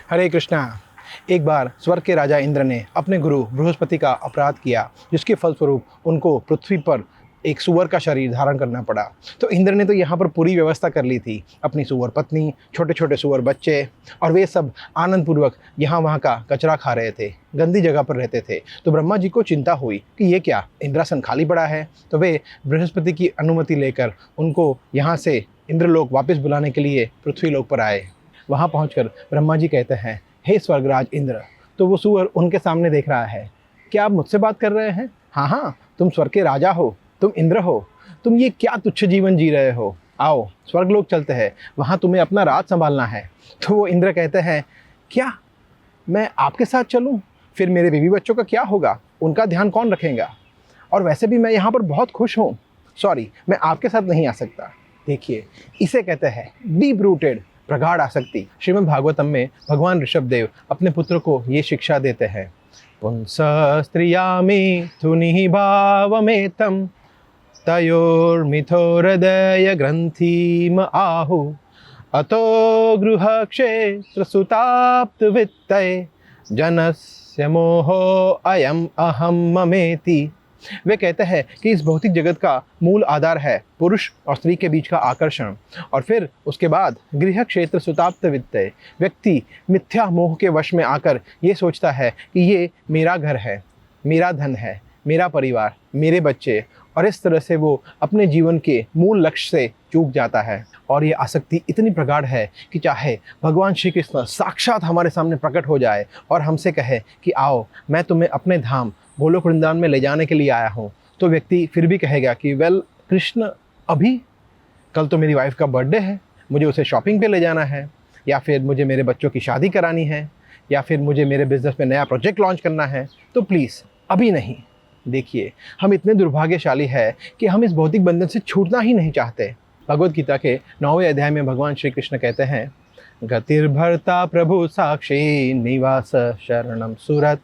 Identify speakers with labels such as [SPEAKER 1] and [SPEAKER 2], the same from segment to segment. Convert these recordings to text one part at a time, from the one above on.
[SPEAKER 1] हरे कृष्णा। एक बार स्वर्ग के राजा इंद्र ने अपने गुरु बृहस्पति का अपराध किया, जिसके फलस्वरूप उनको पृथ्वी पर एक सुअर का शरीर धारण करना पड़ा। तो इंद्र ने तो यहाँ पर पूरी व्यवस्था कर ली थी, अपनी सुअर पत्नी, छोटे छोटे सुअर बच्चे, और वे सब आनंदपूर्वक यहाँ वहाँ का कचरा खा रहे थे, गंदी जगह पर रहते थे। तो ब्रह्मा जी को चिंता हुई कि ये क्या, इंद्रासन खाली पड़ा है। तो वे बृहस्पति की अनुमति लेकर उनको यहाँ से इंद्रलोक वापस बुलाने के लिए पृथ्वीलोक पर आए। वहाँ पहुँचकर ब्रह्मा जी कहते हैं, हे स्वर्गराज इंद्र। तो वो सुअर उनके सामने देख रहा है। क्या आप मुझसे बात कर रहे हैं? हाँ हाँ, तुम स्वर्ग के राजा हो, तुम इंद्र हो, तुम ये क्या तुच्छ जीवन जी रहे हो? आओ स्वर्गलोक चलते हैं, वहाँ तुम्हें अपना राज संभालना है। तो वो इंद्र कहते हैं, क्या मैं आपके साथ चलूँ? फिर मेरे बीवी बच्चों का क्या होगा? उनका ध्यान कौन रखेगा? और वैसे भी मैं यहाँ पर बहुत खुश हूँ। सॉरी, मैं आपके साथ नहीं आ सकता। देखिए, इसे कहते हैं डीप रूटेड, प्रगाढ़ आसक्ति। श्रीमद् भागवतम में भगवान ऋषभदेव अपने पुत्र को ये शिक्षा देते हैं, पुंसः स्त्रियामिथुनिः भावमेतं तयोर्मिथो हृदय ग्रंथिम आहु अतो गृहक्षेत्र सुताप्त वित्तये जनस्य मोहो अयम अहम ममेति। वे कहते हैं कि इस भौतिक जगत का मूल आधार है पुरुष और स्त्री के बीच का आकर्षण, और फिर उसके बाद गृह क्षेत्र सुताप्त वित्तये, व्यक्ति मिथ्या मोह के वश में आकर ये सोचता है कि ये मेरा घर है, मेरा धन है, मेरा परिवार, मेरे बच्चे, और इस तरह से वो अपने जीवन के मूल लक्ष्य से चूक जाता है। और ये आसक्ति इतनी प्रगाढ़ है कि चाहे भगवान श्री कृष्ण साक्षात हमारे सामने प्रकट हो जाए और हमसे कहे कि आओ मैं तुम्हें अपने धाम गोलोक वृंदावन में ले जाने के लिए आया हूँ, तो व्यक्ति फिर भी कहेगा कि वेल कृष्ण, अभी कल तो मेरी वाइफ का बर्थडे है, मुझे उसे शॉपिंग पे ले जाना है, या फिर मुझे मेरे बच्चों की शादी करानी है, या फिर मुझे मेरे बिजनेस में नया प्रोजेक्ट लॉन्च करना है, तो प्लीज़ अभी नहीं। देखिए, हम इतने दुर्भाग्यशाली है कि हम इस भौतिक बंधन से छूटना ही नहीं चाहते। भगवद गीता के 9वें अध्याय में भगवान श्री कृष्ण कहते हैं, गतिर्भर्ता प्रभु साक्षी निवास शरणम सुरत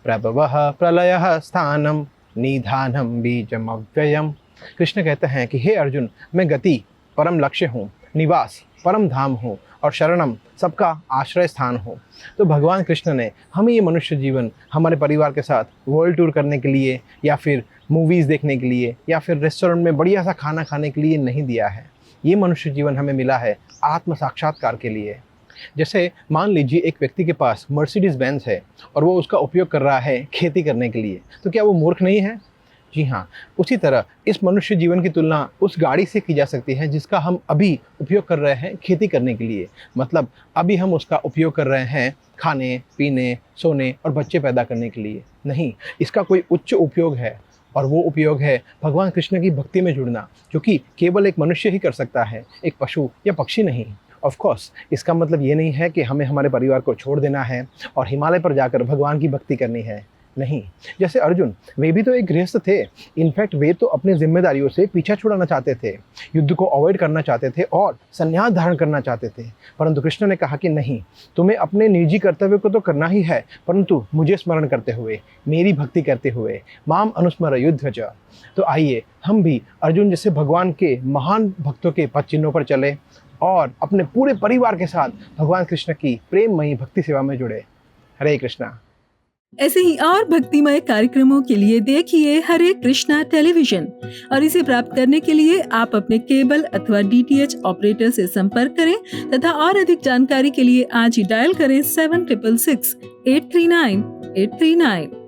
[SPEAKER 1] प्रभवः प्रलयः स्थानम निधानम बीजम अव्ययम। कृष्ण कहते हैं कि हे अर्जुन, मैं गति परम लक्ष्य हूँ, निवास परम धाम हूँ, और शरणम सबका आश्रय स्थान हूँ। तो भगवान कृष्ण ने हमें ये मनुष्य जीवन हमारे परिवार के साथ वर्ल्ड टूर करने के लिए, या फिर मूवीज़ देखने के लिए, या फिर रेस्टोरेंट में बढ़िया सा खाना खाने के लिए नहीं दिया है। ये मनुष्य जीवन हमें मिला है आत्म साक्षात्कार के लिए। जैसे मान लीजिए एक व्यक्ति के पास मर्सिडीज़ बेंज है और वो उसका उपयोग कर रहा है खेती करने के लिए, तो क्या वो मूर्ख नहीं है? जी हाँ, उसी तरह इस मनुष्य जीवन की तुलना उस गाड़ी से की जा सकती है जिसका हम अभी उपयोग कर रहे हैं खेती करने के लिए। मतलब अभी हम उसका उपयोग कर रहे हैं खाने, पीने, सोने और बच्चे पैदा करने के लिए नहीं। इसका कोई उच्च उपयोग है, और वो उपयोग है भगवान कृष्ण की भक्ति में जुड़ना, जो कि केवल एक मनुष्य ही कर सकता है, एक पशु या पक्षी नहीं। ऑफ कोर्स इसका मतलब ये नहीं है कि हमें हमारे परिवार को छोड़ देना है और हिमालय पर जाकर भगवान की भक्ति करनी है, नहीं। जैसे अर्जुन, वे भी तो एक गृहस्थ थे। इनफैक्ट वे तो अपनी जिम्मेदारियों से पीछा छुड़ाना चाहते थे, युद्ध को अवॉइड करना चाहते थे और संन्यास धारण करना चाहते थे। परंतु कृष्ण ने कहा कि नहीं, तुम्हें अपने निजी कर्तव्य को तो करना ही है, परंतु मुझे स्मरण करते हुए, मेरी भक्ति करते हुए, माम अनुस्मर युद्धज। तो आइए हम भी अर्जुन जैसे भगवान के महान भक्तों के पद चिन्हों पर चले और अपने पूरे परिवार के साथ भगवान कृष्ण की प्रेममयी भक्ति सेवा में जुड़े। हरे कृष्णा।
[SPEAKER 2] ऐसे ही और भक्तिमय कार्यक्रमों के लिए देखिए हरे कृष्णा टेलीविजन, और इसे प्राप्त करने के लिए आप अपने केबल अथवा DTH ऑपरेटर से संपर्क करें तथा और अधिक जानकारी के लिए आज ही डायल करें 7666 839 839।